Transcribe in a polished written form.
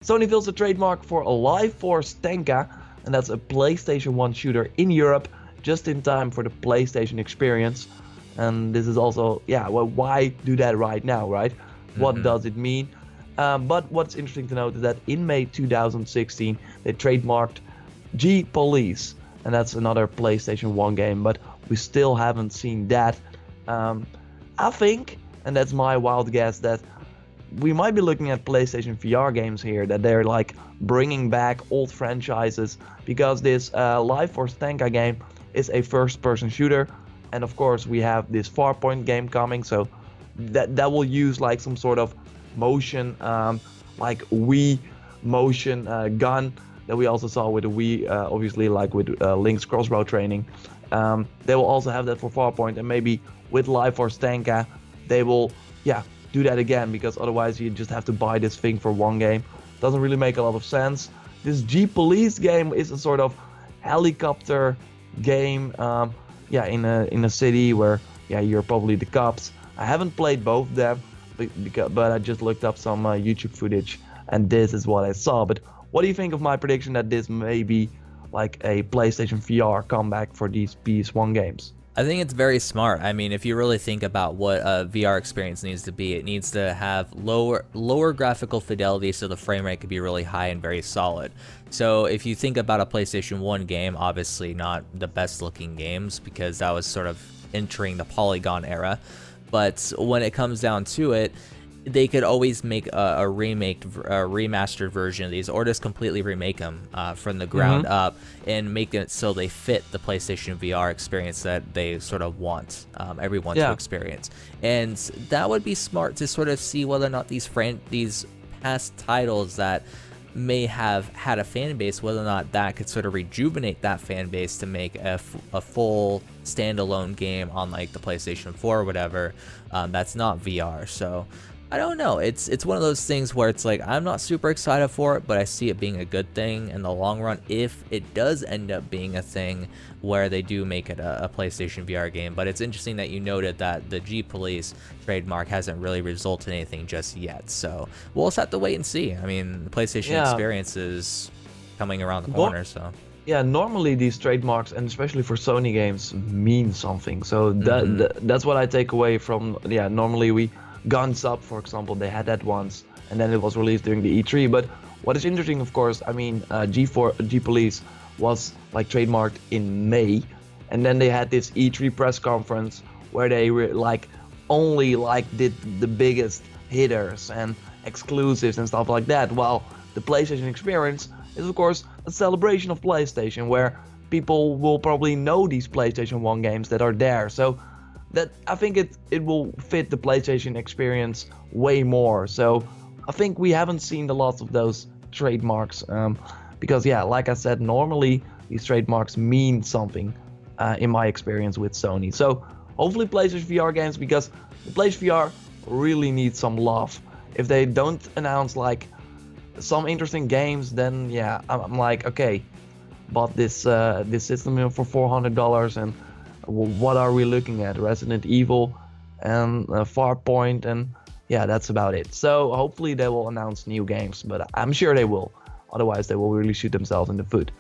Sony fills a trademark for a Lifeforce tenka, and that's a PlayStation 1 shooter in Europe, just in time for the PlayStation experience. And this is also, well, why do that right now, right? What does it mean? But what's interesting to note is that in May 2016, they trademarked G-Police, and that's another PlayStation 1 game, but we still haven't seen that. I think, and that's my wild guess, that we might be looking at PlayStation VR games here, that they're like bringing back old franchises, because this Lifeforce tenka game is a first-person shooter, and of course we have this Farpoint game coming, so that will use like some sort of motion, like Wii motion gun that we also saw with the Wii, obviously, like with Link's crossbow training. They will also have that for Farpoint, and maybe with Lifeforce tenka they will do that again, because otherwise you just have to buy this thing for one game. Doesn't really make a lot of sense. This G-Police game is a sort of helicopter game, in a city where you're probably the cops. I haven't played both of them, but I just looked up some YouTube footage, and this is what I saw. But what do you think of my prediction that this may be like a PlayStation VR comeback for these PS1 games? I think it's very smart. I mean, if you really think about what a VR experience needs to be, it needs to have lower graphical fidelity so the frame rate could be really high and very solid. So if you think about a PlayStation 1 game, obviously not the best looking games, because that was sort of entering the polygon era. But when it comes down to it, they could always make a remastered version of these, or just completely remake them from the ground up and make it so they fit the PlayStation VR experience that they sort of want everyone to experience. And that would be smart to sort of see whether or not these past titles that may have had a fan base, whether or not that could sort of rejuvenate that fan base to make a full standalone game on like the PlayStation 4 or whatever, that's not VR. So I don't know. It's one of those things where it's like, I'm not super excited for it, but I see it being a good thing in the long run if it does end up being a thing where they do make it a PlayStation VR game. But it's interesting that you noted that the G-Police trademark hasn't really resulted in anything just yet. So we'll just have to wait and see. I mean, the PlayStation experience is coming around the corner, so... Yeah, normally these trademarks, and especially for Sony games, mean something. So that's what I take away from, normally Guns Up, for example, they had that once, and then it was released during the E3. But what is interesting, of course, I mean, G-Police was like trademarked in May, and then they had this E3 press conference where they only did the biggest hitters and exclusives and stuff like that. While the PlayStation experience is, of course, a celebration of PlayStation, where people will probably know these PlayStation 1 games that are there. So that I think it will fit the PlayStation experience way more. So I think we haven't seen a lot of those trademarks, because like I said, normally these trademarks mean something in my experience with Sony. So hopefully PlayStation VR games, because the PlayStation VR really needs some love. If they don't announce like some interesting games, then I'm like, okay, bought this system for $400, and what are we looking at? Resident Evil and Farpoint, and that's about it. So hopefully they will announce new games, but I'm sure they will. Otherwise they will really shoot themselves in the foot.